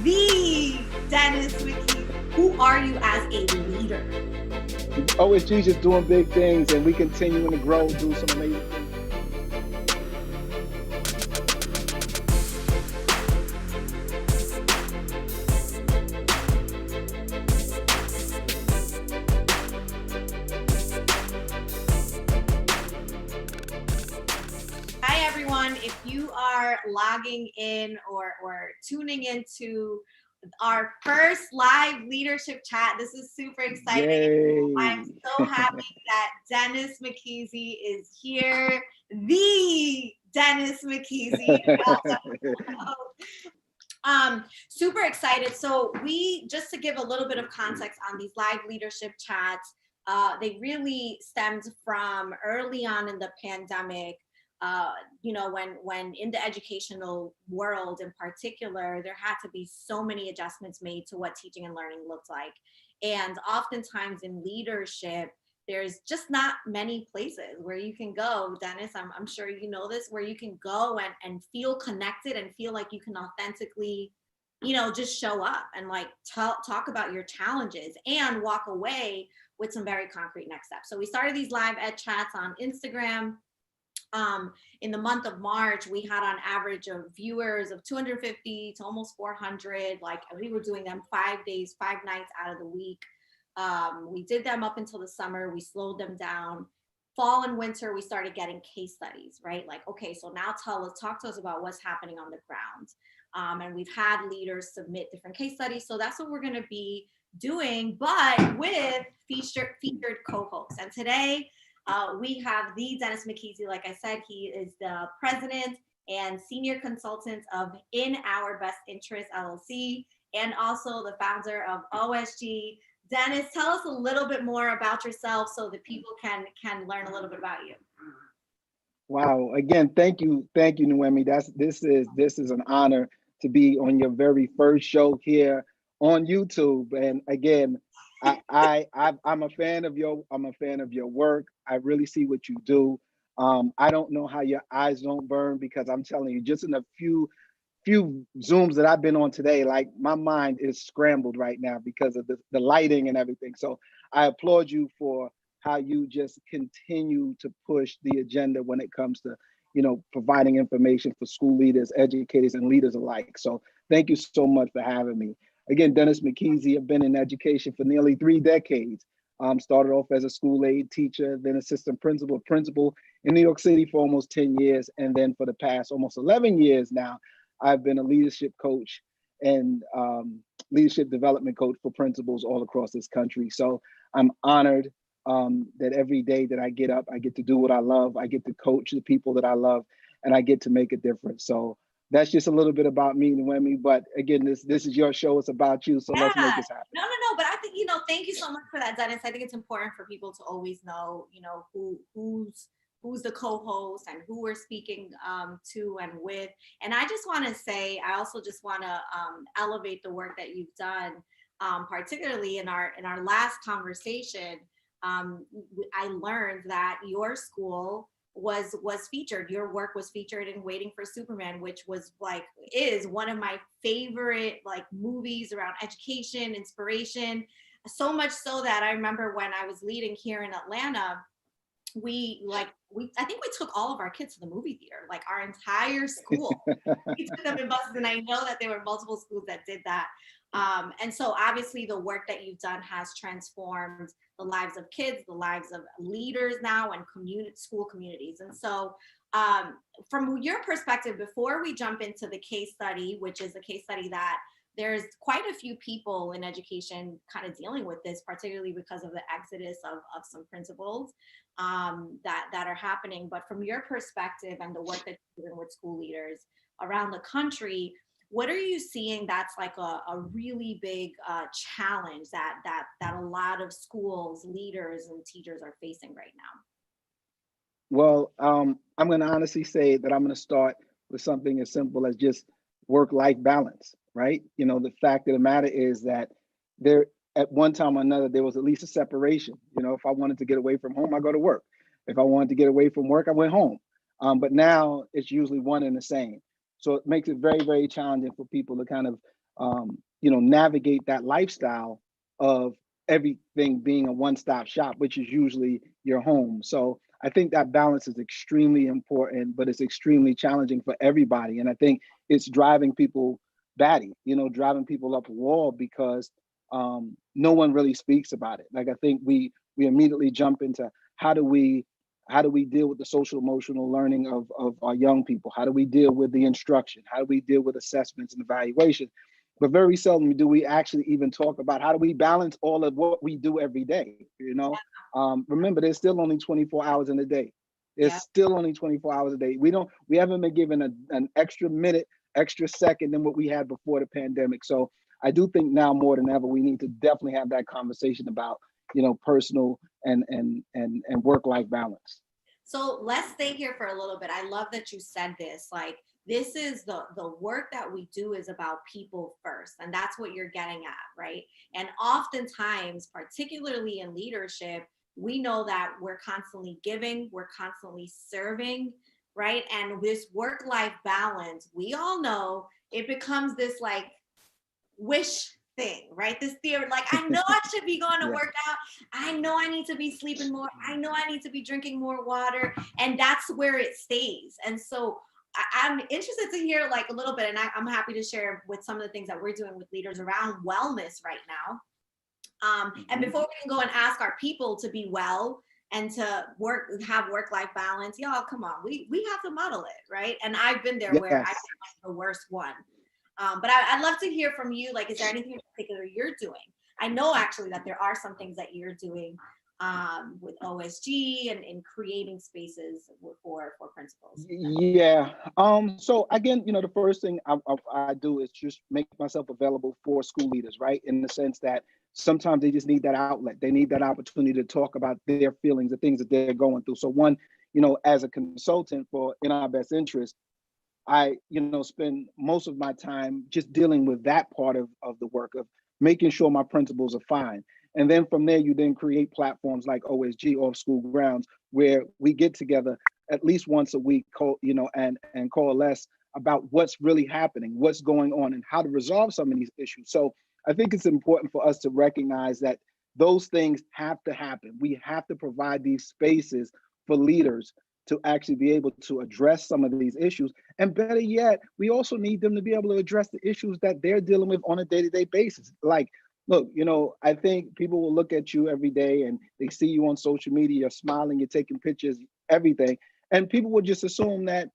the Dennis McKesey. Who are you as a leader? OSG is just doing big things, and we continuing to grow, do some amazing things. Hi, everyone. If you are logging in or tuning into our first live leadership chat, this is super exciting. Yay. I'm so happy that Dennis McKesey is here. The Dennis McKesey. Super excited. So just to give a little bit of context on these live leadership chats, they really stemmed from early on in the pandemic. When in the educational world in particular, there had to be so many adjustments made to what teaching and learning looked like. And oftentimes in leadership, there's just not many places where you can go, Dennis, I'm sure you know this, where you can go and feel connected and feel like you can authentically, just show up and like talk about your challenges and walk away with some very concrete next steps. So we started these live ed chats on Instagram. In the month of March, we had on average of viewers of 250 to almost 400. Like we were doing them 5 days, 5 nights out of the week. We did them up until the summer. We slowed them down. Fall and winter, we started getting case studies, right? Like, okay, so now talk to us about what's happening on the ground. And we've had leaders submit different case studies. So that's what we're going to be doing, but with featured co-hosts. And today, we have the Dennis McKesey. Like I said, he is the president and senior consultant of In Our Best Interest LLC, and also the founder of OSG. Dennis, tell us a little bit more about yourself so that people can learn a little bit about you. Wow! Again, thank you, Noemi. This is an honor to be on your very first show here on YouTube. And again, I'm a fan of your work. I really see what you do. I don't know how your eyes don't burn, because I'm telling you, just in a few Zooms that I've been on today, like my mind is scrambled right now because of the lighting and everything. So I applaud you for how you just continue to push the agenda when it comes to, providing information for school leaders, educators, and leaders alike. So thank you so much for having me. Again, Dennis McKesey. I've been in education for nearly 3 decades. Started off as a school aide teacher, then assistant principal in New York City for almost 10 years. And then for the past almost 11 years now, I've been a leadership coach and leadership development coach for principals all across this country. So I'm honored that every day that I get up, I get to do what I love. I get to coach the people that I love, and I get to make a difference. So that's just a little bit about me, Noemi. But again, this is your show. It's about you. So let's make this happen. No. But I think, thank you so much for that, Dennis. I think it's important for people to always know, who's the co-host and who we're speaking to and with. And I just want to say, I also just want to elevate the work that you've done, particularly in our last conversation. I learned that your school was featured. Your work was featured in Waiting for Superman, which is one of my favorite movies around education, inspiration. So much so that I remember when I was leading here in Atlanta, I think we took all of our kids to the movie theater, like our entire school. We took them in buses, and I know that there were multiple schools that did that. And so obviously the work that you've done has transformed the lives of kids, the lives of leaders now, and school communities. And so from your perspective, before we jump into the case study, which is a case study that there's quite a few people in education kind of dealing with this, particularly because of the exodus of some principals that are happening. But from your perspective and the work that you're doing with school leaders around the country, what are you seeing that's like a really big challenge that a lot of schools, leaders, and teachers are facing right now? Well, I'm going to honestly say that I'm going to start with something as simple as just work-life balance, right? The fact of the matter is that there, at one time or another, there was at least a separation. If I wanted to get away from home, I go to work. If I wanted to get away from work, I went home. But now it's usually one and the same. So it makes it very, very challenging for people to kind of navigate that lifestyle of everything being a one-stop shop, which is usually your home. So I think that balance is extremely important, but it's extremely challenging for everybody. And I think it's driving people batty, driving people up a wall because no one really speaks about it. Like I think we immediately jump into how do we deal with the social emotional learning of our young people? How do we deal with the instruction? How do we deal with assessments and evaluation? But very seldom do we actually even talk about how do we balance all of what we do every day. Remember, there's still only 24 hours in a day. There's Yeah. still only 24 hours a day. We haven't been given an extra minute, extra second than what we had before the pandemic. So I do think now more than ever, we need to definitely have that conversation about, personal and work-life balance. So let's stay here for a little bit. I love that you said this. Like, this is the work that we do is about people first. And that's what you're getting at, right? And oftentimes, particularly in leadership, we know that we're constantly giving, we're constantly serving, right? And this work-life balance, we all know it becomes this like wish thing, right? This theory, like, I know I should be going to Yeah. work out. I know I need to be sleeping more. I know I need to be drinking more water. And that's where it stays. And so I'm interested to hear like a little bit, and I'm happy to share with some of the things that we're doing with leaders around wellness right now. And before we can go and ask our people to be well and to have work-life balance, y'all, come on, we have to model it, right? And I've been there where I Yes. was the worst one. But I'd love to hear from you. Like, is there anything in particular you're doing? I know actually that there are some things that you're doing with OSG and in creating spaces for principals. Yeah. So again, the first thing I do is just make myself available for school leaders, right? In the sense that sometimes they just need that outlet. They need that opportunity to talk about their feelings, the things that they're going through. So one, as a consultant for In Our Best Interest, I, spend most of my time just dealing with that part of the work of making sure my principals are fine. And then from there, you then create platforms like OSG, Off School Grounds, where we get together at least once a week, and coalesce about what's really happening, what's going on, and how to resolve some of these issues. So I think it's important for us to recognize that those things have to happen. We have to provide these spaces for leaders to actually be able to address some of these issues. And better yet, we also need them to be able to address the issues that they're dealing with on a day-to-day basis. Like, look, I think people will look at you every day and they see you on social media, you're smiling, you're taking pictures, everything. And people will just assume that,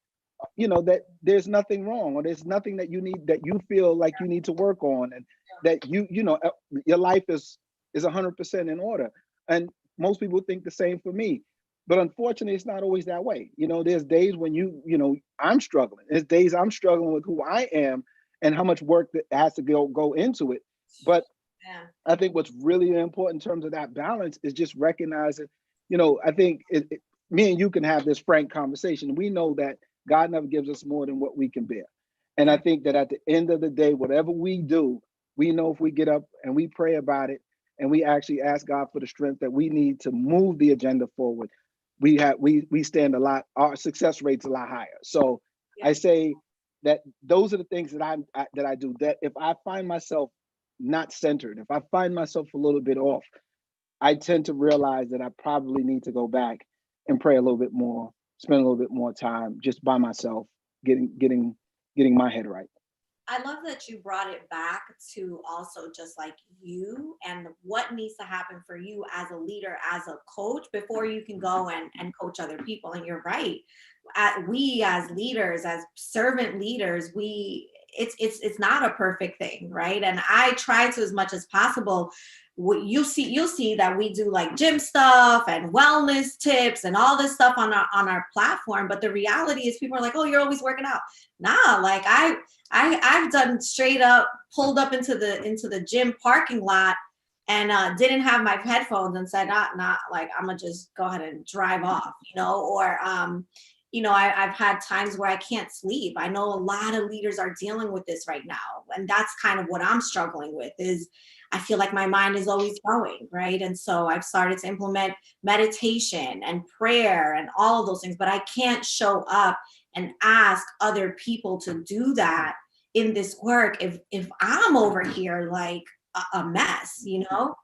that there's nothing wrong, or there's nothing that you feel like you need to work on, and that your life is 100% in order. And most people think the same for me. But unfortunately, it's not always that way. There's days when I'm struggling. There's days I'm struggling with who I am and how much work that has to go into it. But Yeah. I think what's really important in terms of that balance is just recognizing, I think me and you can have this frank conversation. We know that God never gives us more than what we can bear. And I think that at the end of the day, whatever we do, we know if we get up and we pray about it and we actually ask God for the strength that we need to move the agenda forward, we stand our success rate's a lot higher. So Yeah. I say that those are the things that I do, that if I find myself not centered, if I find myself a little bit off, I tend to realize that I probably need to go back and pray a little bit more, spend a little bit more time just by myself, getting my head right. I love that you brought it back to also just like you and what needs to happen for you as a leader, as a coach, before you can go and coach other people. And you're right. We as leaders, as servant leaders, it's not a perfect thing, right? And I try to, as much as possible. You'll see that we do like gym stuff and wellness tips and all this stuff on our platform. But the reality is, people are like, "Oh, you're always working out." Nah, like I've done straight up pulled up into the gym parking lot and didn't have my headphones and said, not like, I'm gonna just go ahead and drive off, or I've had times where I can't sleep. I know a lot of leaders are dealing with this right now, and that's kind of what I'm struggling with. Is I feel like my mind is always going, right? And so I've started to implement meditation and prayer and all of those things, but I can't show up and ask other people to do that in this work if I'm over here like a mess, you know?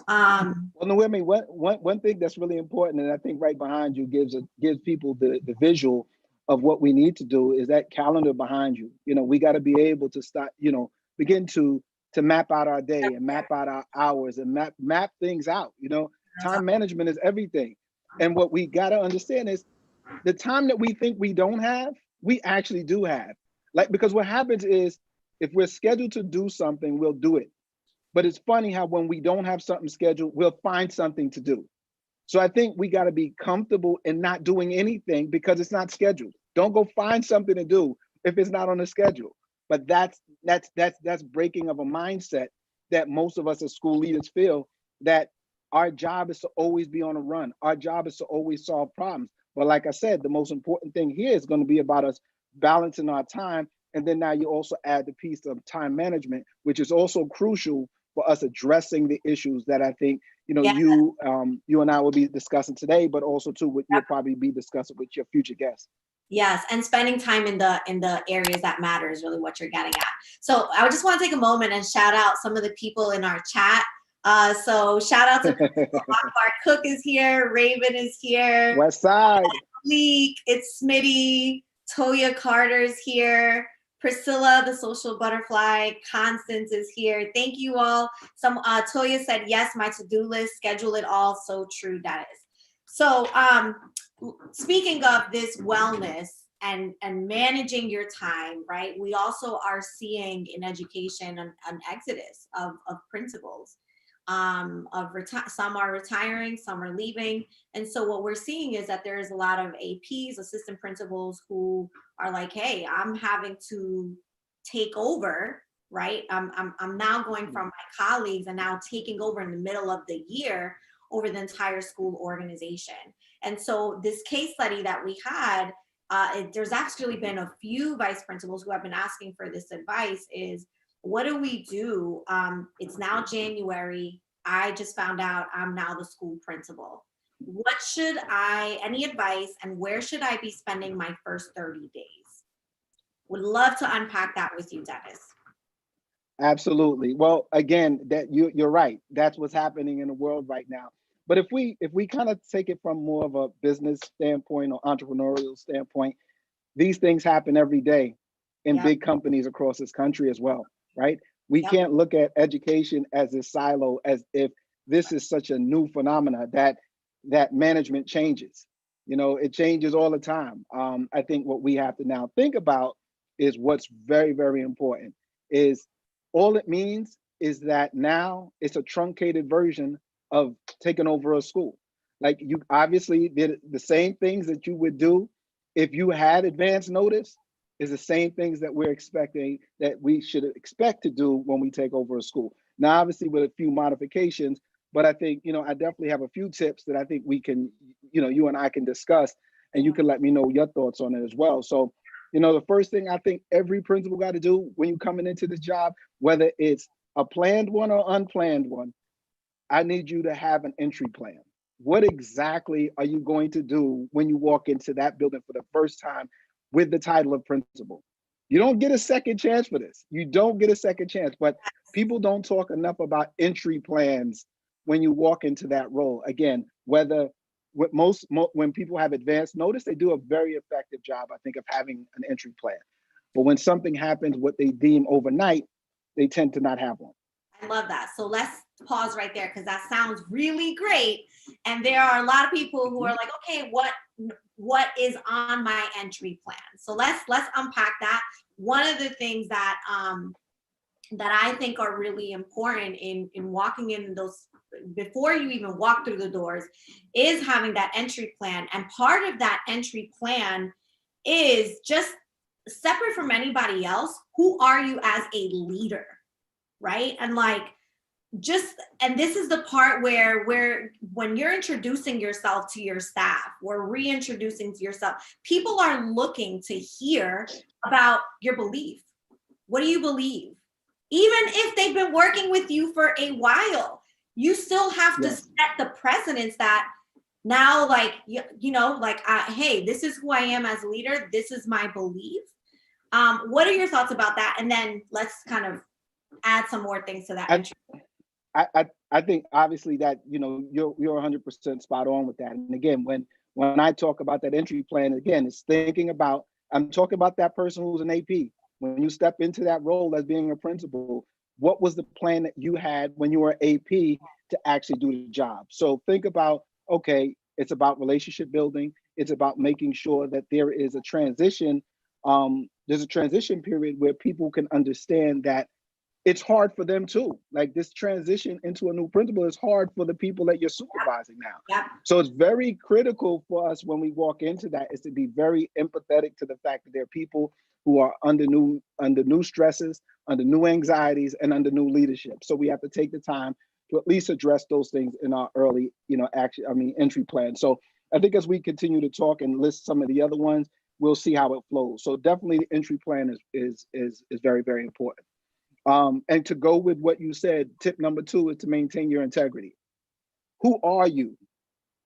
Well, Noemi, one thing that's really important, and I think right behind you gives people the visual of what we need to do is that calendar behind you. You know, we got to be able to start, begin to map out our day and map out our hours and map things out. You know, time management is everything. And what we got to understand is the time that we think we don't have, we actually do have. Like, because what happens is if we're scheduled to do something, we'll do it. But it's funny how when we don't have something scheduled, we'll find something to do. So I think we got to be comfortable in not doing anything because it's not scheduled. Don't go find something to do if it's not on the schedule. But that's breaking of a mindset that most of us as school leaders feel, that our job is to always be on a run. Our job is to always solve problems. But like I said, the most important thing here is going to be about us balancing our time. And then now you also add the piece of time management, which is also crucial for us addressing the issues that I think Yeah. you and I will be discussing today, but also too what you'll probably be discussing with your future guests. Yes, and spending time in the areas that matter is really what you're getting at. So I just want to take a moment and shout out some of the people in our chat. So shout out to Akbar Cook is here, Raven is here, West Side, Leek, it's Smitty, Toya Carter's here, Priscilla, the social butterfly, Constance is here. Thank you all. Toya said, yes, my to-do list, schedule it all. So true, that is. So speaking of this wellness and managing your time, right? We also are seeing in education an exodus of principals. Some are retiring, some are leaving. And so what we're seeing is that there's a lot of APs, assistant principals, who are like, hey, I'm having to take over, right? I'm now going from my colleagues and now taking over in the middle of the year over the entire school organization. And so this case study that we had, there's actually been a few vice principals who have been asking for this advice is, what do we do? It's now January. I just found out I'm now the school principal. What should any advice, and where should I be spending my first 30 days? Would love to unpack that with you, Dennis. Absolutely. Well, again, that you're right. That's what's happening in the world right now. But if we kind of take it from more of a business standpoint or entrepreneurial standpoint, these things happen every day in big companies across this country as well, right? We can't look at education as a silo, as if this is such a new phenomena that management changes. You know, it changes all the time. I think what we have to now think about is what's very, very important is all it means is that now it's a truncated version of taking over a school. Like, you obviously did the same things that you would do if you had advance notice, is the same things that we're expecting, that we should expect to do when we take over a school. Now, obviously with a few modifications, but I think, I definitely have a few tips that I think we can, you and I can discuss, and you can let me know your thoughts on it as well. So, the first thing I think every principal got to do when you're coming into this job, whether it's a planned one or unplanned one, I need you to have an entry plan. What exactly are you going to do when you walk into that building for the first time with the title of principal? You don't get a second chance for this. You don't get a second chance, but people don't talk enough about entry plans when you walk into that role. Again, when people have advanced notice, they do a very effective job, I think, of having an entry plan. But when something happens, what they deem overnight, they tend to not have one. I love that. So let's pause right there, because that sounds really great. And there are a lot of people who are like, okay, what is on my entry plan? So let's unpack that. One of the things that that I think are really important in walking in those, before you even walk through the doors, is having that entry plan. And part of that entry plan is just separate from anybody else. Who are you as a leader? Right? And and this is the part where when you're introducing yourself to your staff, or reintroducing to yourself, people are looking to hear about your belief. What do you believe? Even if they've been working with you for a while, you still have to set the precedence that now, hey, this is who I am as a leader. This is my belief. What are your thoughts about that? And then let's kind of add some more things to that I, entry. I think obviously that, you're 100% spot on with that. And again, when I talk about that entry plan, again, it's thinking about, I'm talking about that person who's an AP. When you step into that role as being a principal, what was the plan that you had when you were AP to actually do the job? So think about, okay, it's about relationship building. It's about making sure that there is a transition. There's a transition period where people can understand that it's hard for them too. Like this transition into a new principal is hard for the people that you're supervising now. Yep. So it's very critical for us when we walk into that is to be very empathetic to the fact that there are people who are under new stresses, under new anxieties, and under new leadership. So we have to take the time to at least address those things in our early, entry plan. So I think as we continue to talk and list some of the other ones, we'll see how it flows. So definitely the entry plan is very, very important. And to go with what you said, tip number 2 is to maintain your integrity. Who are you?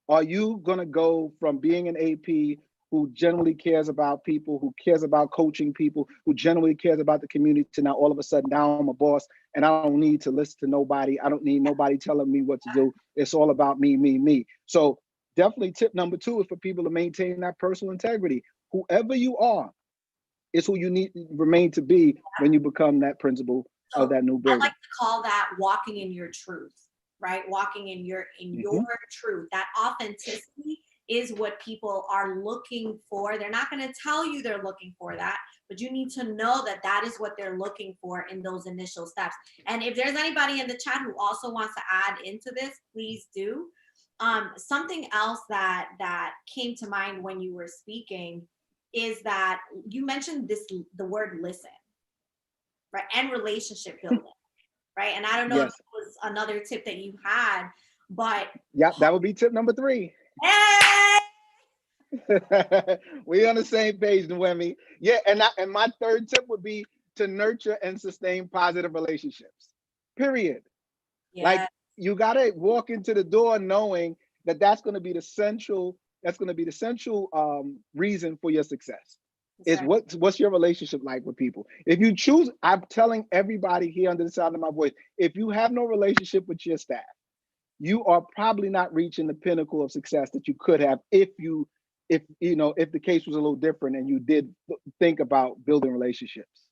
Are you going to go from being an AP who generally cares about people, who cares about coaching people, who generally cares about the community, to now all of a sudden now I'm a boss and I don't need to listen to nobody. I don't need nobody telling me what to do. It's all about me, me, me. So definitely tip number 2 is for people to maintain that personal integrity. Whoever you are is who you need to remain to be when you become that principal of that new building. I like to call that walking in your truth, right? Walking in your truth. That authenticity is what people are looking for. They're not going to tell you they're looking for that, but you need to know that that is what they're looking for in those initial steps. And if there's anybody in the chat who also wants to add into this, please do. Something else that came to mind when you were speaking is that you mentioned the word listen, right? And relationship building, right? And I don't know if it was another tip that you had, but yeah, that would be tip number 3. Hey! We on the same page, Noemi. Yeah, and my third tip would be to nurture and sustain positive relationships. Period. Yeah. Like you gotta walk into the door knowing that that's going to be the central. That's going to be the central reason for your success. Is what's your relationship like with people? If you choose, I'm telling everybody here under the sound of my voice, if you have no relationship with your staff, you are probably not reaching the pinnacle of success that you could have if the case was a little different and you did think about building relationships.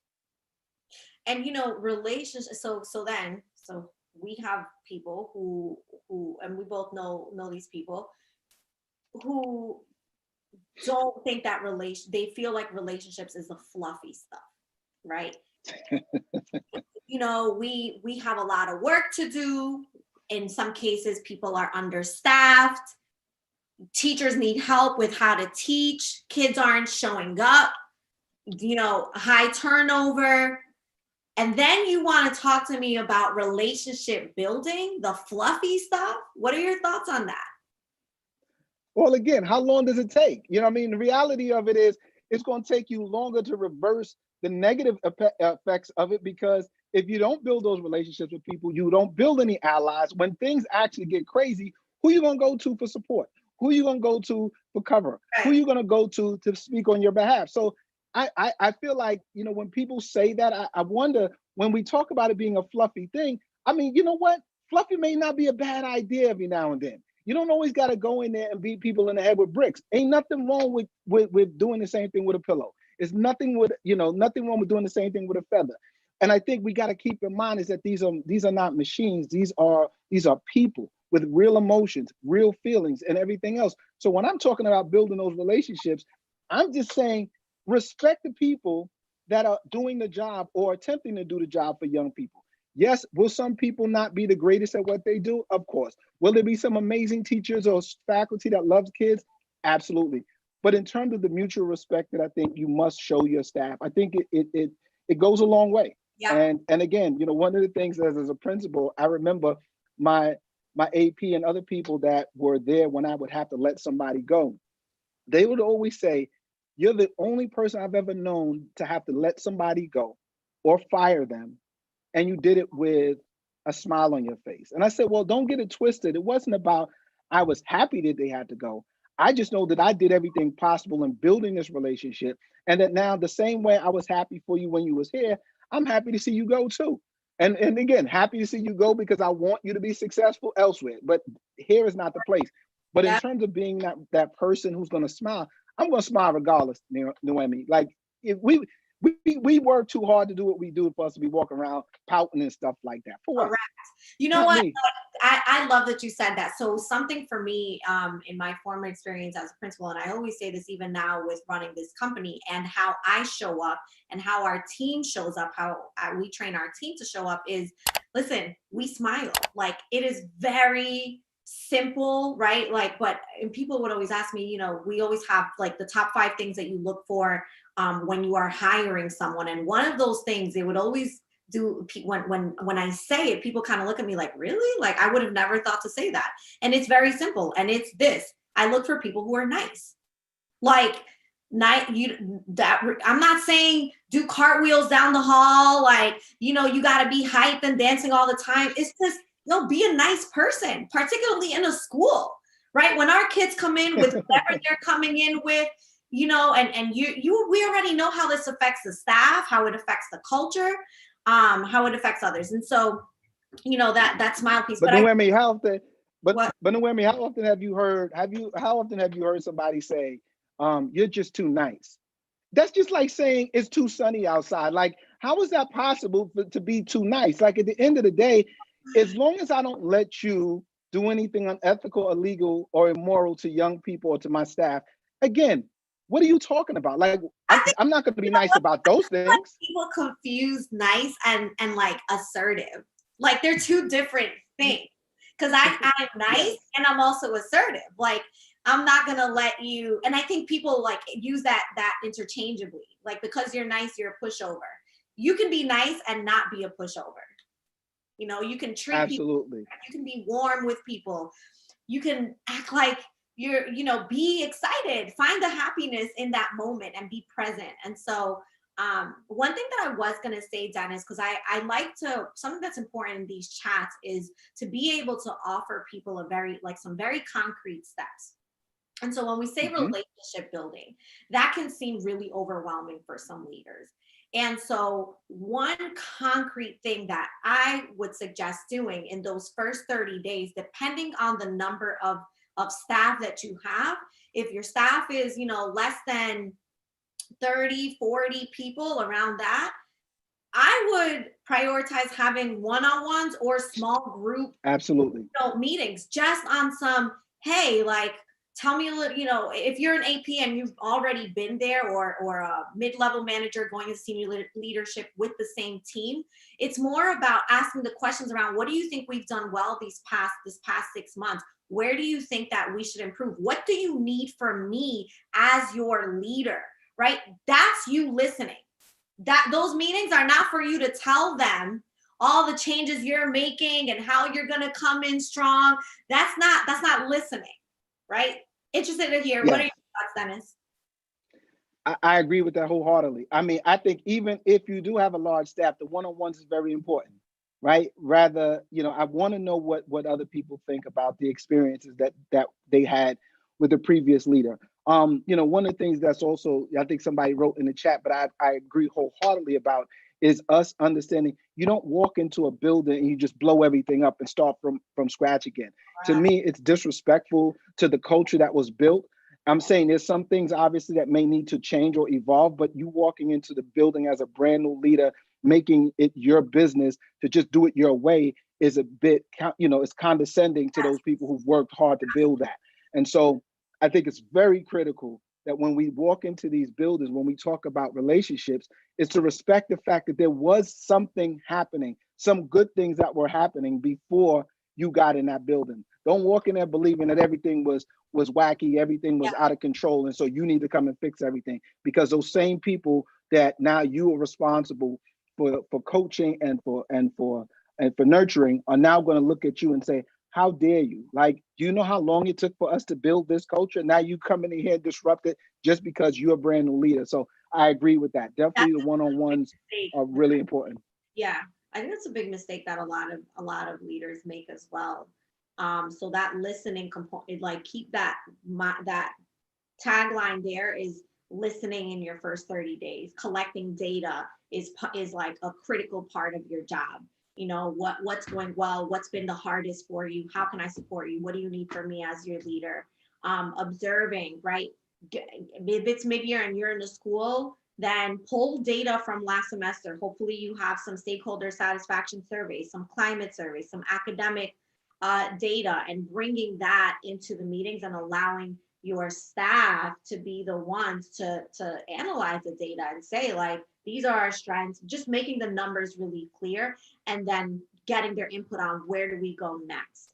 And relationships. So we have people who and we both know these people who don't think that they feel like relationships is the fluffy stuff, right? We have a lot of work to do. In some cases, people are understaffed. Teachers need help with how to teach. Kids aren't showing up. High turnover. And then you want to talk to me about relationship building, the fluffy stuff. What are your thoughts on that? Well, again, how long does it take? The reality of it is it's going to take you longer to reverse the negative effects of it, because if you don't build those relationships with people, you don't build any allies. When things actually get crazy, who are you going to go to for support? Who are you going to go to for cover? Right. Who are you going to go to speak on your behalf? So I feel like, when people say that, I wonder, when we talk about it being a fluffy thing, you know what? Fluffy may not be a bad idea every now and then. You don't always got to go in there and beat people in the head with bricks. Ain't nothing wrong with doing the same thing with a pillow. There's nothing wrong with doing the same thing with a feather. And I think we got to keep in mind is that these are not machines. These are people with real emotions, real feelings, and everything else. So when I'm talking about building those relationships, I'm just saying respect the people that are doing the job or attempting to do the job for young people. Yes, will some people not be the greatest at what they do? Of course. Will there be some amazing teachers or faculty that loves kids? Absolutely. But in terms of the mutual respect that I think you must show your staff, I think it goes a long way. Yeah. And again, one of the things as a principal, I remember my AP and other people that were there when I would have to let somebody go. They would always say, "You're the only person I've ever known to have to let somebody go or fire them, and you did it with a smile on your face." And I said, well, don't get it twisted. It wasn't about I was happy that they had to go. I just know that I did everything possible in building this relationship, and that now the same way I was happy for you when you was here, I'm happy to see you go too. And again, happy to see you go because I want you to be successful elsewhere. But here is not the place. But in Yeah. terms of being that person who's going to smile, I'm going to smile regardless, Noemi. Like if we work too hard to do what we do for us to be walking around pouting and stuff like that. For what? Correct. You know Not what? me. I love that you said that. So something for me, in my former experience as a principal, and I always say this even now with running this company and how I show up and how our team shows up, how we train our team to show up is, listen, we smile. Like it is very simple, right? Like, but and people would always ask me, you know, we always have like the top 5 things that you look for when you are hiring someone. And one of those things, they would always do when I say it, people kind of look at me like, really? Like I would have never thought to say that. And it's very simple. And it's this: I look for people who are nice. Like I'm not saying do cartwheels down the hall, like, you know, you got to be hyped and dancing all the time. It's just, be a nice person, particularly in a school, right? When our kids come in with whatever they're coming in with, you know, and we already know how this affects the staff, how it affects the culture, how it affects others. And so, you know, that smile piece. But Noemi, how often? What? But Noemi, how often have you heard? How often have you heard somebody say, "You're just too nice"? That's just like saying it's too sunny outside. Like, how is that possible to be too nice? Like at the end of the day, as long as I don't let you do anything unethical, illegal, or immoral to young people or to my staff, again, what are you talking about? Like, I think, I'm not going to be you know nice what? about those Like things. people confuse nice and like assertive. Like they're two different things. Because I'm nice Yes, and I'm also assertive. Like I'm not gonna let you. And I think people like use that interchangeably. Like because you're nice, you're a pushover. You can be nice and not be a pushover. You know, you can treat people. absolutely. You can be warm with people. You can act like you're, you know, be excited, find the happiness in that moment and be present. And so one thing that I was going to say, Dennis, because I like to, something that's important in these chats is to be able to offer people some very concrete steps. And so when we say Hmm. relationship building, that can seem really overwhelming for some leaders. And so one concrete thing that I would suggest doing in those first 30 days, depending on the number of staff that you have, if your staff is, you know, less than 30, 40 people around that, I would prioritize having one-on-ones or small group, Absolutely. you know, meetings just on some, hey, like, tell me a little, you know, if you're an AP and you've already been there or a mid-level manager going to senior leadership with the same team, it's more about asking the questions around what do you think we've done well this past 6 months? Where do you think that we should improve? What do you need from me as your leader, right? That's you listening. That those meetings are not for you to tell them all the changes you're making and how you're going to come in strong. That's not listening, right? Interested to hear. What are Yes. your thoughts, Dennis? I agree with that wholeheartedly. I mean, I think even if you do have a large staff, the one-on-ones is very important, right? Rather, I want to know what other people think about the experiences that they had with the previous leader. One of the things that's also, I think somebody wrote in the chat, but I agree wholeheartedly about is us understanding you don't walk into a building and you just blow everything up and start from scratch again. To me, it's disrespectful to the culture that was built. I'm saying there's some things obviously that may need to change or evolve, but you walking into the building as a brand new leader, making it your business to just do it your way is a bit, it's condescending to those people who've worked hard to build that. And so I think it's very critical that when we walk into these buildings, when we talk about relationships, is to respect the fact that there was something happening, some good things that were happening before you got in that building. Don't walk in there believing that everything was wacky, everything was out of control, and so you need to come and fix everything, because those same people that now you are responsible for coaching and for nurturing are now going to look at you and say, how dare you? Like, do you know how long it took for us to build this culture? Now you come in here and disrupt it just because you're a brand new leader. So I agree with that. Definitely the one-on-ones are really important. Yeah, I think that's a big mistake that a lot of leaders make as well. So that listening component, like keep that that tagline there is listening in your first 30 days. Collecting data is like a critical part of your job. You know, what's going well, what's been the hardest for you, how can I support you, what do you need from me as your leader? Observing, right? If it's maybe you're in the school, then pull data from last semester. Hopefully you have some stakeholder satisfaction surveys, some climate surveys, some academic data, and bringing that into the meetings and allowing your staff to be the ones to analyze the data and say, like, these are our strengths, just making the numbers really clear, and then getting their input on where do we go next.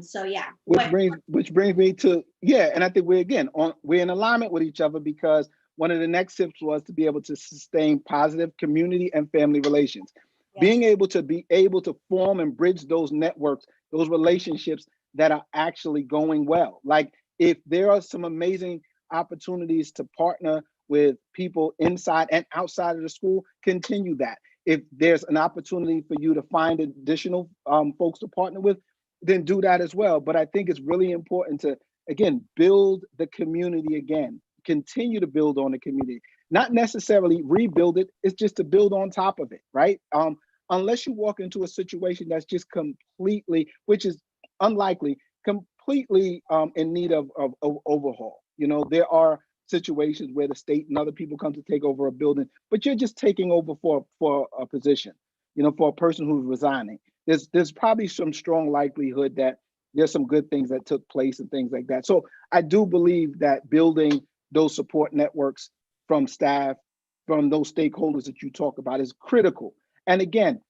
So yeah. Which brings me to, yeah, and I think we're in alignment with each other, because one of the next tips was to be able to sustain positive community and family relations. Yes. Being able to form and bridge those networks, those relationships that are actually going well. Like, if there are some amazing opportunities to partner with people inside and outside of the school, continue that. If there's an opportunity for you to find additional folks to partner with, then do that as well. But I think it's really important to, again, build the community again, continue to build on the community, not necessarily rebuild it. It's just to build on top of it, right? Unless you walk into a situation that's just completely, which is unlikely, completely in need of overhaul. You know, there are situations where the state and other people come to take over a building, but you're just taking over for a position, you know, for a person who's resigning. There's probably some strong likelihood that there's some good things that took place and things like that. So I do believe that building those support networks from staff, from those stakeholders that you talk about, is critical. And again,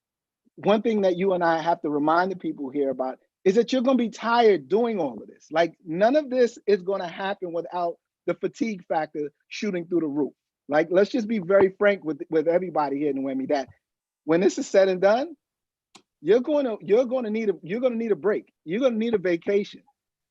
one thing that you and I have to remind the people here about is that you're going to be tired doing all of this. Like, none of this is going to happen without the fatigue factor shooting through the roof. Like, let's just be very frank with everybody here, Noemi, that when this is said and done, you're going to need a break. You're going to need a vacation.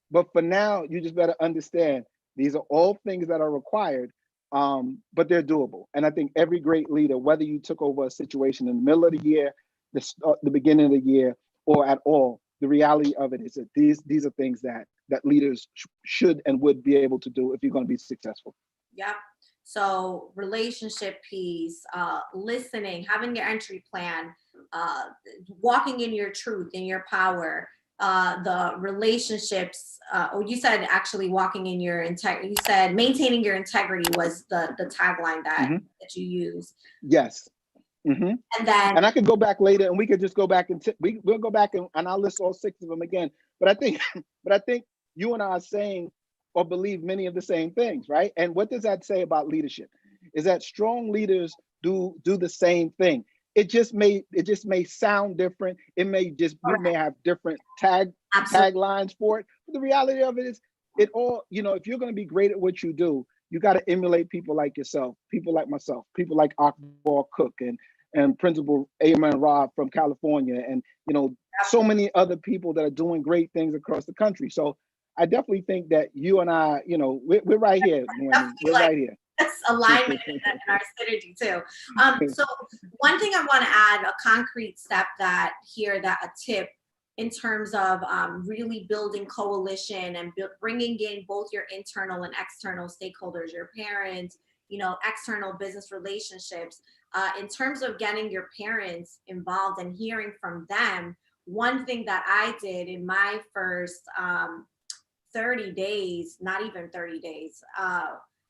But for now, you just better understand these are all things that are required, but they're doable. And I think every great leader, whether you took over a situation in the middle of the year, the beginning of the year, or at all, the reality of it is that these are things that leaders should and would be able to do if you're going to be successful. Yep. So relationship piece, listening, having your entry plan, walking in your truth, in your power, the relationships. You said actually walking in your integrity. You said maintaining your integrity was the tagline that that you use. Yes. Mm-hmm. And I could go back later, and we could just go back and we'll go back and I'll list all 6 of them again. But I think you and I are saying or believe many of the same things, right? And what does that say about leadership? Is that strong leaders do the same thing. It just may sound different. It may just, we may have different taglines for it. But the reality of it is, it all, you know, if you're going to be great at what you do, you got to emulate people like yourself, people like myself, people like Akbar Cook and Principal Ayman Rob from California, and, you know, so many other people that are doing great things across the country. So I definitely think that you and I, you know, we're right here. We're right here. That's alignment and our synergy too. So one thing I want to add, a concrete step a tip in terms of really building coalition and bringing in both your internal and external stakeholders, your parents, you know, external business relationships. In terms of getting your parents involved and hearing from them, one thing that I did in my first 30 days, not even 30 days,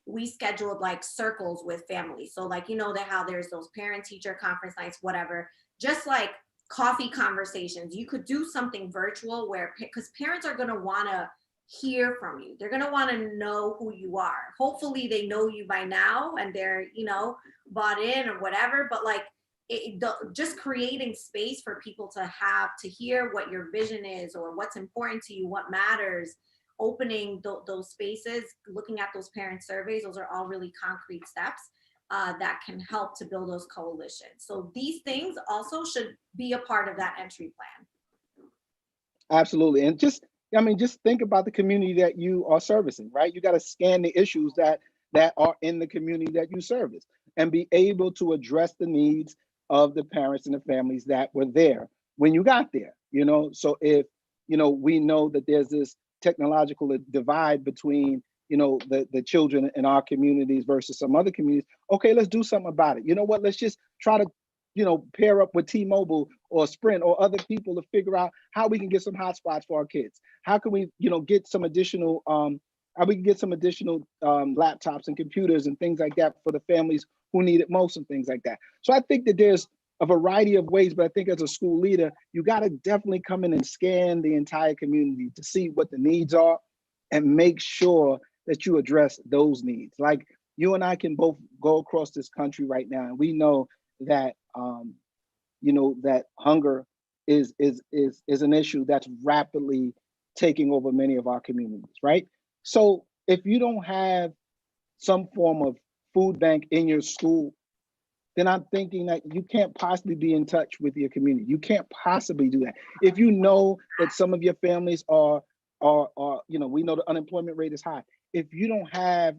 we scheduled like circles with families. So like, you know, how there's those parent teacher conference nights, whatever, just like coffee conversations. You could do something virtual because parents are going to want to hear from you. They're going to want to know who you are. Hopefully they know you by now and they're, you know, bought in or whatever, but like just creating space for people to hear what your vision is or what's important to you, what matters. Opening those spaces, looking at those parent surveys, those are all really concrete steps that can help to build those coalitions. So these things also should be a part of that entry plan. Absolutely. And just think about the community that you are servicing, right? You got to scan the issues that are in the community that you service and be able to address the needs of the parents and the families that were there when you got there, you know? So if we know that there's this technological divide between, the children in our communities versus some other communities. Okay, let's do something about it. You know what? Let's just try to, pair up with T-Mobile or Sprint or other people to figure out how we can get some hotspots for our kids. How can we, get some additional, how we can get some additional laptops and computers and things like that for the families who need it most and things like that. So I think that there's a variety of ways, but I think as a school leader, you got to definitely come in and scan the entire community to see what the needs are and make sure that you address those needs. Like you and I can both go across this country right now, and we know that that hunger is an issue that's rapidly taking over many of our communities, right? So if you don't have some form of food bank in your school, then I'm thinking that you can't possibly be in touch with your community. You can't possibly do that. If you know that some of your families are we know the unemployment rate is high. If you don't have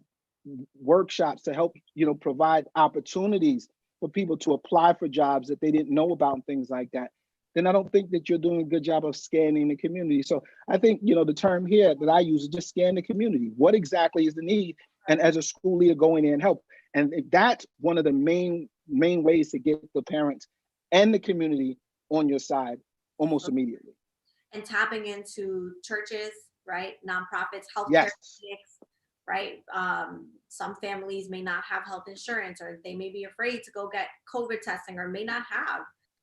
workshops to help, provide opportunities for people to apply for jobs that they didn't know about and things like that, then I don't think that you're doing a good job of scanning the community. So I think, the term here that I use is just scan the community. What exactly is the need? And as a school leader, go in there and help. And that's one of the main ways to get the parents and the community on your side almost immediately. And tapping into churches, right? Nonprofits, healthcare Yes. clinics, right? Some families may not have health insurance, or they may be afraid to go get COVID testing, or may not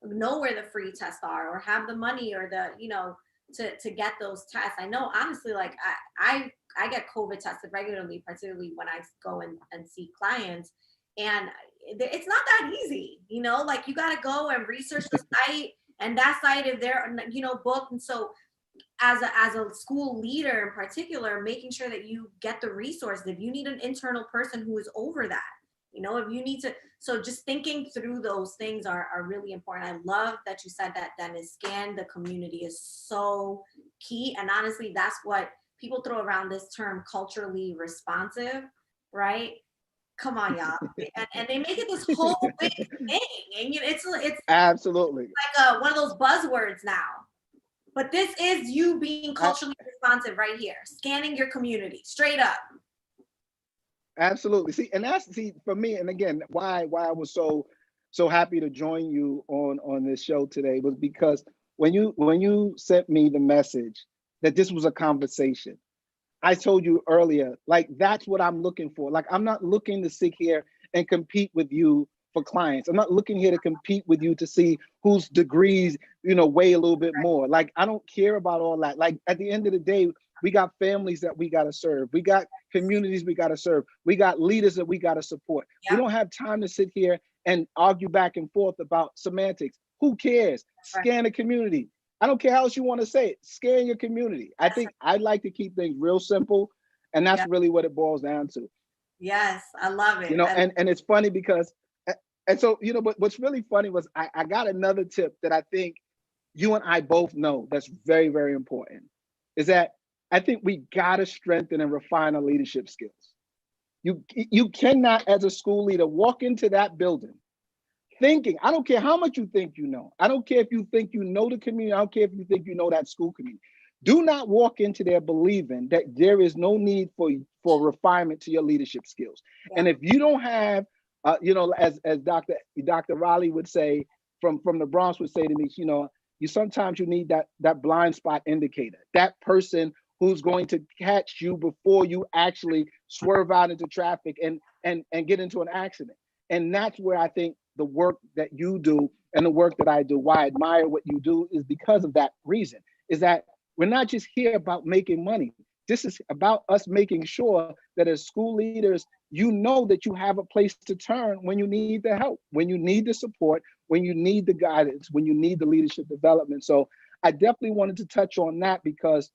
know where the free tests are, or have the money or the, to get those tests. I know, honestly, like I get COVID tested regularly, particularly when I go and see clients, and it's not that easy, like you got to go and research the site, and that site, if they're, booked. And so as a school leader in particular, making sure that you get the resources. If you need an internal person who is over that, if you need to, so just thinking through those things are really important. I love that you said that, Dennis. Scan the community is so key. And honestly, that's what people throw around this term, culturally responsive, right? Come on, y'all. And they make it this whole big thing. And it's absolutely like one of those buzzwords now. But this is you being culturally responsive right here, scanning your community straight up. Absolutely. See, for me, and again, why I was so happy to join you on this show today was because when you sent me the message that this was a conversation, I told you earlier, like that's what I'm looking for. Like I'm not looking to sit here and compete with you for clients. I'm not looking here to compete with you to see whose degrees, weigh a little bit more. Like I don't care about all that. Like at the end of the day, we got families that we got to serve. We got communities we got to serve. We got leaders that we got to support. Yeah. We don't have time to sit here and argue back and forth about semantics. Who cares? Scan the community. I don't care how else you want to say it. Scan your community. I think I'd like to keep things real simple, and that's really what it boils down to. Yes, I love it. And it's funny because, and so, but what's really funny was I got another tip that I think you and I both know that's very, very important, is that I think we got to strengthen and refine our leadership skills. You cannot, as a school leader, walk into that building thinking, I don't care how much you think you know. I don't care if you think you know the community. I don't care if you think you know that school community. Do not walk into there believing that there is no need for refinement to your leadership skills. Yeah. And if you don't have, as Dr. Raleigh would say, from the Bronx would say to me, you sometimes you need that blind spot indicator, that person who's going to catch you before you actually swerve out into traffic and get into an accident. And that's where I think the work that you do and the work that I do, why I admire what you do, is because of that reason, is that we're not just here about making money. This is about us making sure that as school leaders, you know that you have a place to turn when you need the help, when you need the support, when you need the guidance, when you need the leadership development. So I definitely wanted to touch on that because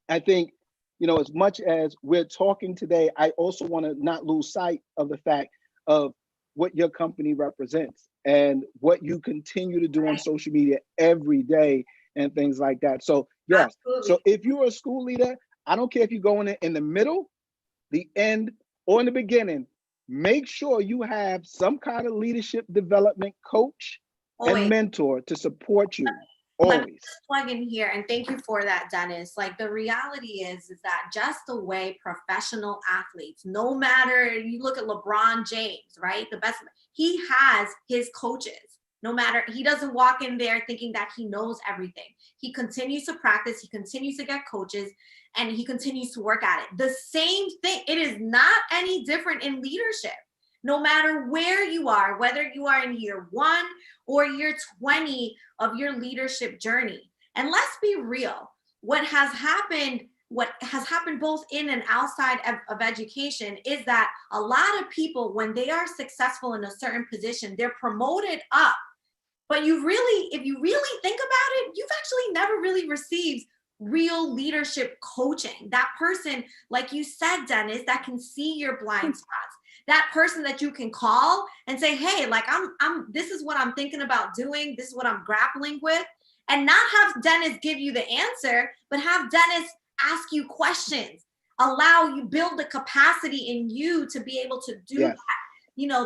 I think, as much as we're talking today, I also want to not lose sight of the fact of what your company represents and what you continue to do on social media every day and things like that. So yes, absolutely. So if you're a school leader, I don't care if you go in the middle, the end, or in the beginning, make sure you have some kind of leadership development coach and mentor to support you. Let me always. just plug in here, and thank you for that, Dennis. Like, the reality is that just the way professional athletes, no matter, you look at LeBron James, right? The best, he has his coaches. No matter, he doesn't walk in there thinking that he knows everything. He continues to practice, he continues to get coaches, and he continues to work at it. The same thing, it is not any different in leadership. No matter where you are, whether you are in year 1 or year 20 of your leadership journey. And let's be real, what has happened both in and outside of education is that a lot of people, when they are successful in a certain position, they're promoted up. But if you really think about it, you've actually never really received real leadership coaching. That person, like you said, Dennis, that can see your blind spots. That person that you can call and say, hey, like this is what I'm thinking about doing. This is what I'm grappling with. And not have Dennis give you the answer, but have Dennis ask you questions, allow you, build the capacity in you to be able to do that,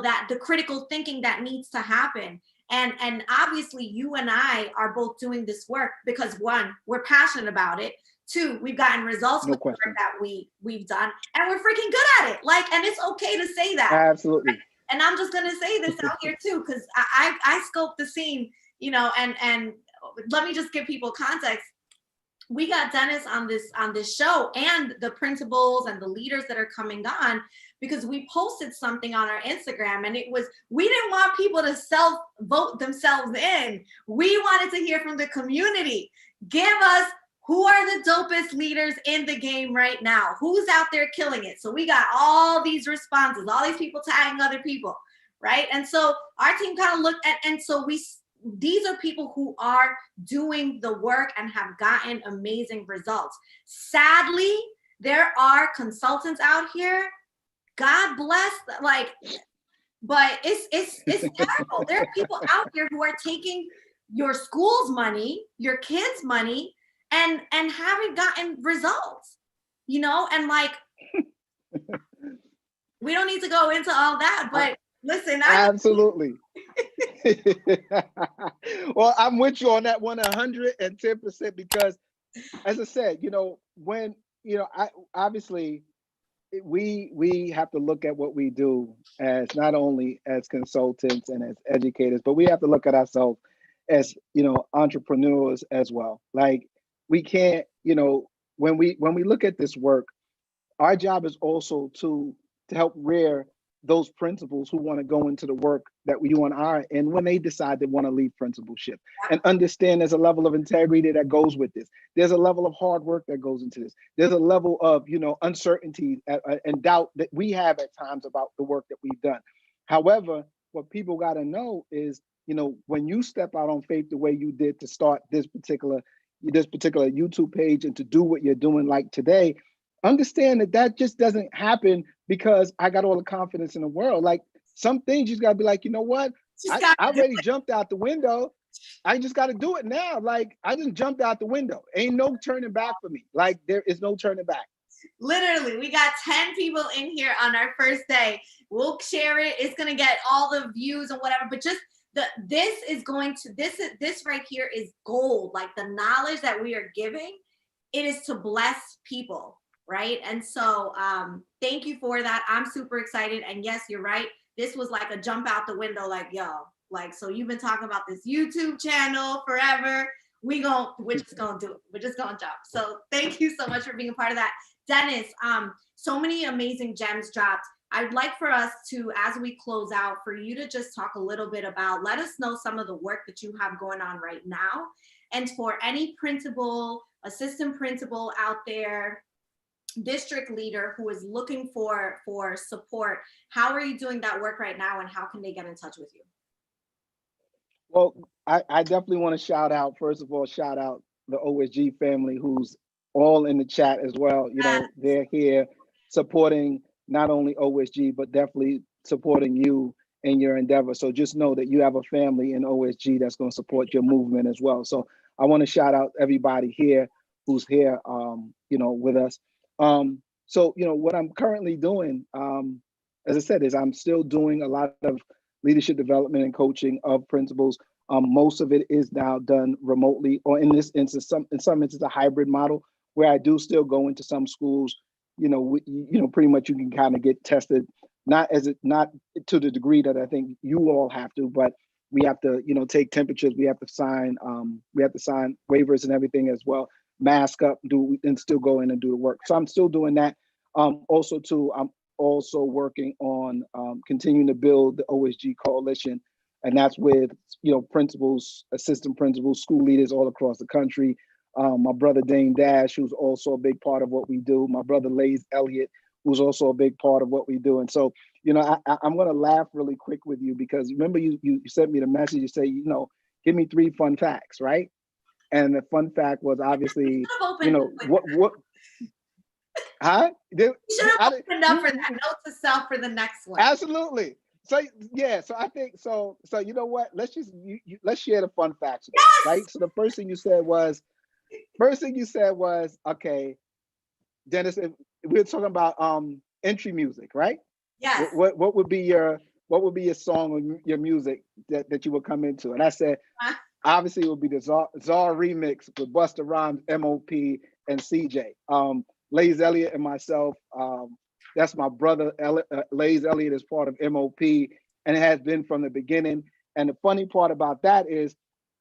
that the critical thinking that needs to happen. And obviously you and I are both doing this work because 1, we're passionate about it. 2, we've gotten results with the work that we've done, and we're freaking good at it. Like, and it's okay to say that. Absolutely. And I'm just gonna say this out here too, because I scoped the scene, and let me just give people context. We got Dennis on this show, and the principals and the leaders that are coming on, because we posted something on our Instagram, and it was, we didn't want people to self-vote themselves in. We wanted to hear from the community. Give us, who are the dopest leaders in the game right now? Who's out there killing it? So we got all these responses, all these people tagging other people, right? And so our team kind of looked at, and so these are people who are doing the work and have gotten amazing results. Sadly, there are consultants out here, God bless, but it's terrible. There are people out here who are taking your school's money, your kids' money, and haven't gotten results, and we don't need to go into all that, but listen, absolutely. Well, I'm with you on that 110%, because as I said, when, obviously we have to look at what we do as not only as consultants and as educators, but we have to look at ourselves as, entrepreneurs as well. Like, we can't, when we look at this work, our job is also to help rear those principals who want to go into the work that we do on our end when they decide they want to leave principalship, and understand there's a level of integrity that goes with this. There's a level of hard work that goes into this. There's a level of, uncertainty and doubt that we have at times about the work that we've done. However, what people got to know is, when you step out on faith the way you did to start this particular YouTube page and to do what you're doing like today, understand that just doesn't happen because I got all the confidence in the world. Like, some things you just gotta be like, you know what? I already jumped out the window. I just got to do it now. Like, I just jumped out the window. Ain't no turning back for me. Like, there is no turning back. Literally, we got 10 people in here on our first day. We'll share it. It's gonna get all the views and whatever, but just this right here is gold. Like, the knowledge that we are giving, it is to bless people, right? And so thank you for that. I'm super excited. And yes, you're right. This was like a jump out the window, like, yo, like, so you've been talking about this YouTube channel forever. We're just gonna do it. We're just gonna jump. So thank you so much for being a part of that. Dennis, so many amazing gems dropped. I'd like for us to, as we close out, for you to just talk a little bit about, let us know some of the work that you have going on right now. And for any principal, assistant principal out there, district leader who is looking for support, how are you doing that work right now, and how can they get in touch with you? Well, I definitely want to shout out the OSG family, who's all in the chat as well. They're here supporting not only OSG, but definitely supporting you in your endeavor. So just know that you have a family in OSG that's going to support your movement as well. So I want to shout out everybody here who's here, with us. So, what I'm currently doing, as I said, is I'm still doing a lot of leadership development and coaching of principals. Most of it is now done remotely, or in some instances, a hybrid model where I do still go into some schools. Pretty much you can kind of get tested, not to the degree that I think you all have to, but we have to, take temperatures. We have to sign waivers and everything as well. Mask up, and still go in and do the work. So I'm still doing that. Also, too, I'm also working on continuing to build the OSG coalition, and that's with principals, assistant principals, school leaders all across the country. My brother Dane Dash, who's also a big part of what we do. My brother Lays Elliott, who's also a big part of what we do. And so, I'm going to laugh really quick with you because remember you sent me the message. You say, give me 3 fun facts, right? And the fun fact was obviously, what. Huh? You should have opened up for that. Note to self for the next one. Absolutely. So yeah, so I think so. You know what? Let's just let's share the fun facts, right? So the first thing you said was, okay, Dennis, we're talking about entry music, right? Yes. What would be your song or your music that you would come into? And I said, obviously it would be the Czar remix with Busta Rhymes, MOP, and CJ. Lays Elliott and myself. That's my brother, Lays Elliott is part of MOP, and it has been from the beginning. And the funny part about that is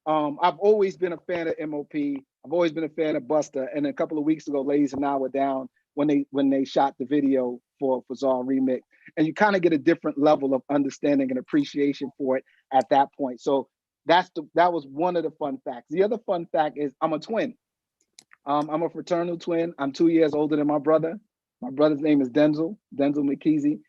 I've always been a fan of MOP. I've always been a fan of Busta. And a couple of weeks ago, Lays and I were down when they shot the video for Czar Remix. And you kind of get a different level of understanding and appreciation for it at that point. So that was one of the fun facts. The other fun fact is I'm a twin. I'm a fraternal twin. I'm 2 years older than my brother. My brother's name is Denzel McKesey.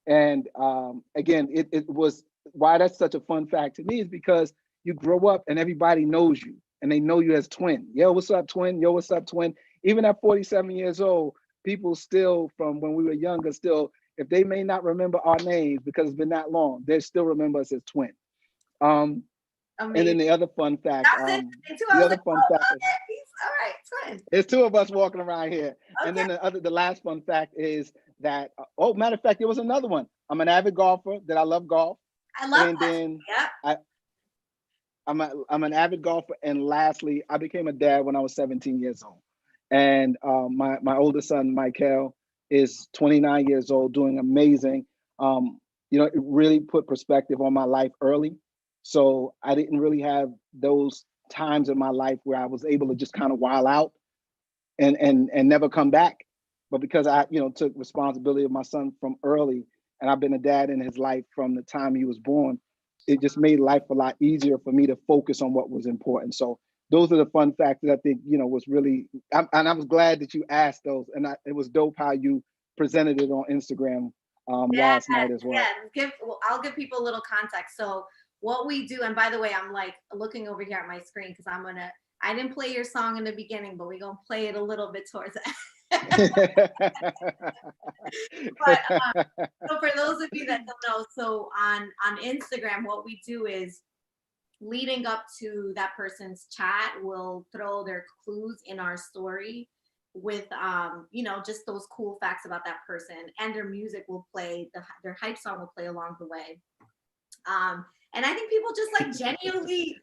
Again, it was why that's such a fun fact to me is because you grow up and everybody knows you and they know you as twin. Yo, what's up, twin? Yo, what's up, twin? Even at 47 years old, people still from when we were younger, still, if they may not remember our names because it's been that long, they still remember us as twin. And then the other fun fact, is, all right, twin. There's 2 of us walking around here. Okay. And then the last fun fact is that, matter of fact, there was another one. I'm an avid golfer, that I love golf. I love and golf. Then yep. I'm an avid golfer. And lastly, I became a dad when I was 17 years old. And my oldest son, Michael, is 29 years old, doing amazing. It really put perspective on my life early. So I didn't really have those times in my life where I was able to just kind of wild out and never come back. But because I, took responsibility of my son from early, and I've been a dad in his life from the time he was born, it just made life a lot easier for me to focus on what was important. So those are the fun facts that I think, was really, and I was glad that you asked those. And it was dope how you presented it on Instagram last night as well. Yeah, I'll give people a little context. So what we do, and by the way, I'm like looking over here at my screen because I didn't play your song in the beginning, but we're going to play it a little bit towards the end. But so for those of you that don't know, so on Instagram, what we do is leading up to that person's chat, we'll throw their clues in our story with, just those cool facts about that person, and their music will play, their hype song will play along the way. And I think people just like genuinely,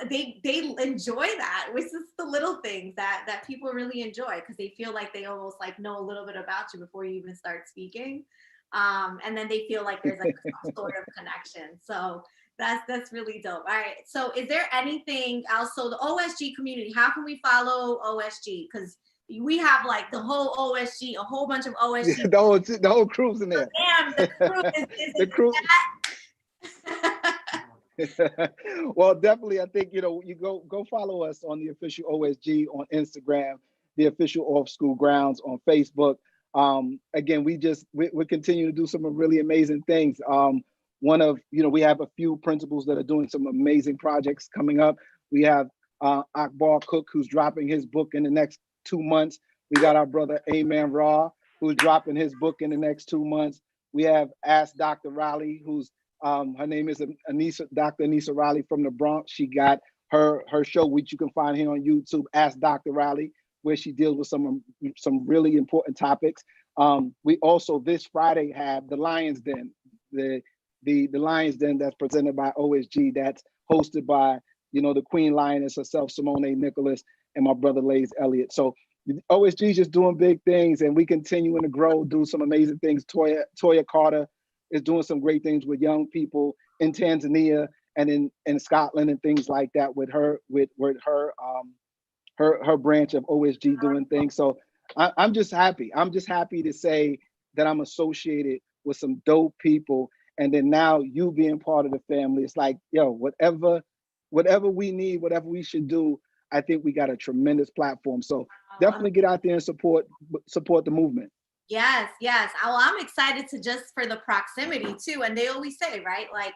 they enjoy that, which is the little things that people really enjoy because they feel like they almost like know a little bit about you before you even start speaking. And then they feel like there's like some sort of connection. So that's really dope. All right. So is there anything else? So the OSG community, how can we follow OSG? Because we have like the whole OSG, a whole bunch of OSG. The whole crew's in there. Damn, the crew is the crew. Well, definitely, I think, you go follow us on the official OSG on Instagram, the official Off School Grounds on Facebook. Again, we continue to do some really amazing things. We have a few principals that are doing some amazing projects coming up. We have Akbar Cook, who's dropping his book in the next 2 months. We got our brother Amen Ra, who's dropping his book in the next 2 months. We have Ask Dr. Riley, who's her name is Dr. Anissa Riley from the Bronx. She got her show, which you can find here on YouTube, Ask Dr. Riley, where she deals with some really important topics. We also this Friday have the Lion's Den, the the Lions Den that's presented by OSG, that's hosted by, you know, the Queen Lioness herself, Simone Nicholas, and my brother Lays Elliott. So OSG is just doing big things, and we continuing to grow, do some amazing things. Toya Carter is doing some great things with young people in Tanzania and in Scotland and things like that with her her branch of OSG doing things. So I'm just happy. I'm just happy to say that I'm associated with some dope people. And then now you being part of the family, it's like, yo, whatever we need, whatever we should do, I think we got a tremendous platform. So definitely get out there and support the movement. Yes, yes. Well, I'm excited to just for the proximity too. And they always say, right? Like,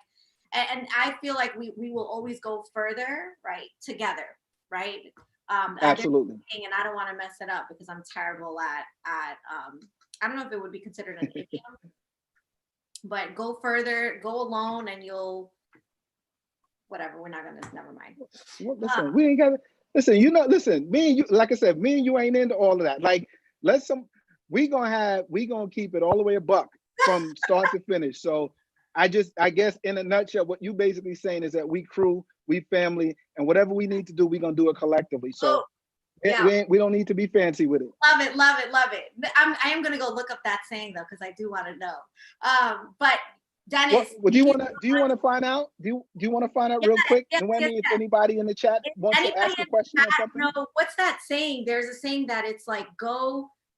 and I feel like we will always go further, right? Together, right? Absolutely. And I don't want to mess it up because I'm terrible at I don't know if it would be considered an idiom, but go further, go alone, and you'll whatever. We're not gonna. Never mind. Well, listen, we ain't got to listen. You know, listen. Me and you, like I said, me and you ain't into all of that. Like, we gonna keep it all the way a buck from start to finish. So I guess in a nutshell, what you basically saying is that we crew, we family, and whatever we need to do, we're gonna do it collectively. So we don't need to be fancy with it. Love it, love it, love it. I am gonna go look up that saying though, because I do want to know. But Dennis, do you want to find out? Do you want to find out real quick? Noemi, if anybody in the chat wants to ask a question or something. No, what's that saying? There's a saying that it's like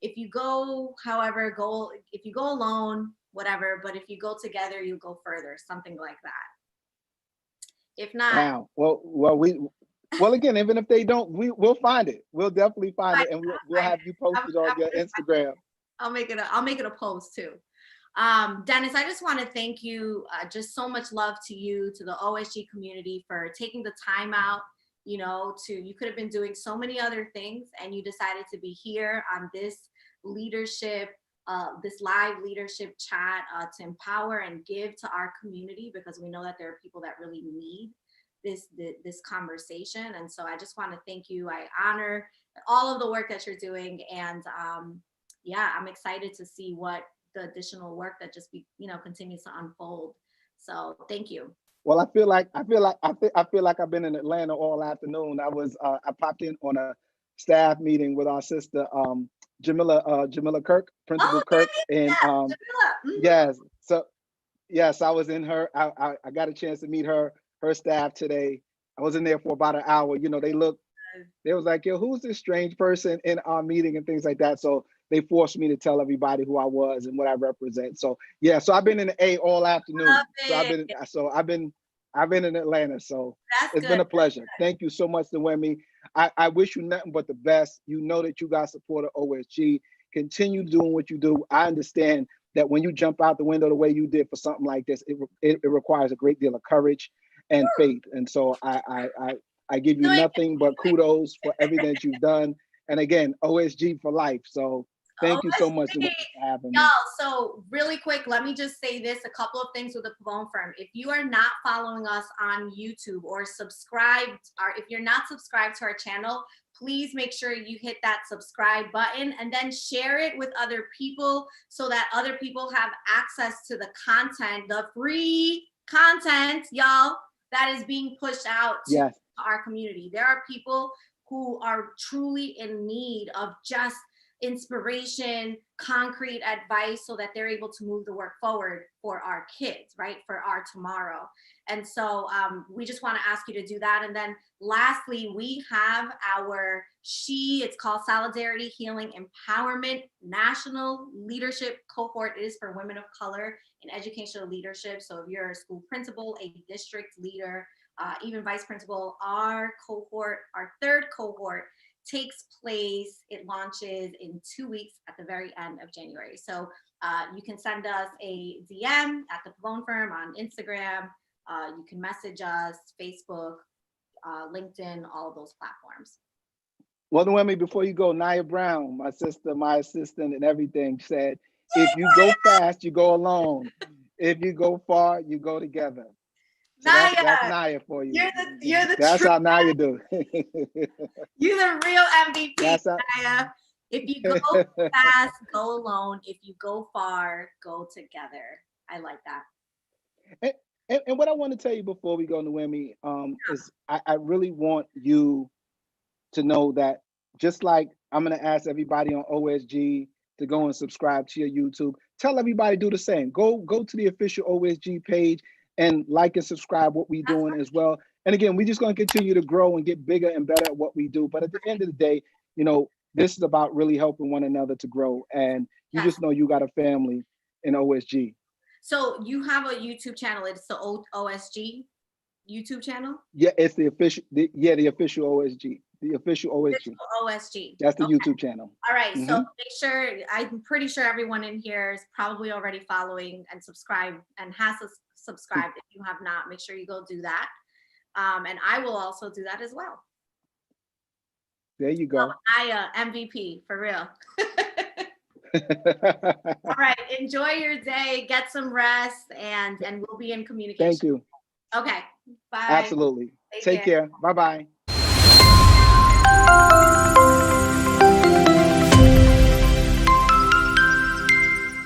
if you go alone, whatever, but if you go together, you go further, something like that. If not, wow. Well, again, even if they don't, we'll find it. We'll definitely find it, and we'll have you posted on your Instagram. I'll make it a post too. Dennis, I just want to thank you. Just so much love to you, to the OSG community for taking the time out. You know, you could have been doing so many other things, and you decided to be here on this leadership, this live leadership chat to empower and give to our community, because we know that there are people that really need this conversation. And so I just want to thank you. I honor all of the work that you're doing, and I'm excited to see what the additional work that just continues to unfold. So thank you. Well, I feel like I've been in Atlanta all afternoon. I popped in on a staff meeting with our sister Jamila Kirk, Principal Kirk, and yes. So yes, I was in her. I got a chance to meet her staff today. I was in there for about an hour. You know, they was like, yo, who's this strange person in our meeting and things like that. So they forced me to tell everybody who I was and what I represent. So yeah, so I've been in the A all afternoon. So I've been in Atlanta. So it's been a pleasure. Thank you so much, Noemi. I wish you nothing but the best. You know that you guys support OSG. Continue doing what you do. I understand that when you jump out the window the way you did for something like this, it requires a great deal of courage and faith. And so I give you nothing but kudos for everything that you've done. And again, OSG for life. So thank you so much for having me. Y'all, so really quick, let me just say this, a couple of things with the Pavon firm. If you are not following us on YouTube or if you're not subscribed to our channel, please make sure you hit that subscribe button and then share it with other people so that other people have access to the content, the free content, y'all, that is being pushed out to our community. There are people who are truly in need of just inspiration, concrete advice, so that they're able to move the work forward for our kids, right? For our tomorrow. And so we just want to ask you to do that. And then lastly, we have it's called Solidarity, Healing, Empowerment National Leadership Cohort. It is for women of color in educational leadership. So if you're a school principal, a district leader, even vice principal, our third cohort takes place. It launches in 2 weeks at the very end of January. So you can send us a DM at the Pavon Firm on Instagram. You can message us, Facebook, LinkedIn, all of those platforms. Well, Noemi, before you go, Nia Brown, my sister, my assistant and everything, said, if you go fast, you go alone. If you go far, you go together. So that's Nia for you. You're the that's how Nia do. You're the real MVP, Nia. If you go fast, go alone. If you go far, go together. I like that. And what I want to tell you before we go, Noemi, is I really want you to know that just like I'm going to ask everybody on OSG to go and subscribe to your YouTube, tell everybody do the same. Go to the official OSG page and like and subscribe what we're doing as well. And again, we're just going to continue to grow and get bigger and better at what we do. But at the end of the day, this is about really helping one another to grow. And you just know you got a family in OSG. So you have a YouTube channel. It's the OSG YouTube channel? Yeah, it's the official, the official OSG. The official OSG. OSG. That's the YouTube channel. All right. So make sure, I'm pretty sure everyone in here is probably already following and subscribed and has subscribed. If you have not, make sure you go do that. And I will also do that as well. There you go. I MVP for real. All right. Enjoy your day. Get some rest, and we'll be in communication. Thank you. Okay. Bye. Absolutely. Take care. Bye-bye.